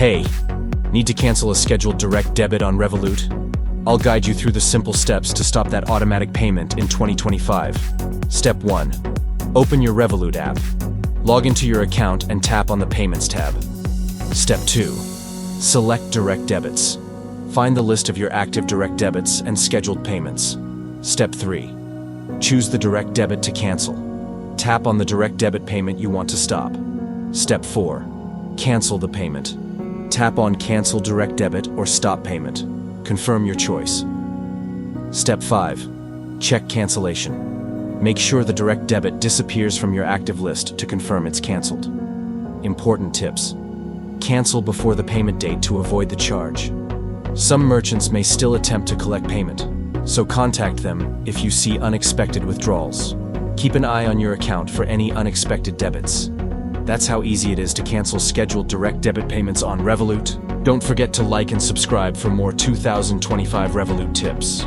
Hey, need to cancel a scheduled direct debit on Revolut? I'll guide you through the simple steps to stop that automatic payment in 2025. Step 1. Open your Revolut app. Log into your account and tap on the Payments tab. Step 2. Select Direct Debits. Find the list of your active direct debits and scheduled payments. Step 3. Choose the direct debit to cancel. Tap on the direct debit payment you want to stop. Step 4. Cancel the payment. Tap on Cancel Direct Debit or Stop Payment. Confirm your choice. Step 5. Check cancellation. Make sure the direct debit disappears from your active list to confirm it's canceled. Important tips. Cancel before the payment date to avoid the charge. Some merchants may still attempt to collect payment, so contact them if you see unexpected withdrawals. Keep an eye on your account for any unexpected debits. That's how easy it is to cancel scheduled direct debit payments on Revolut. Don't forget to like and subscribe for more 2025 Revolut tips.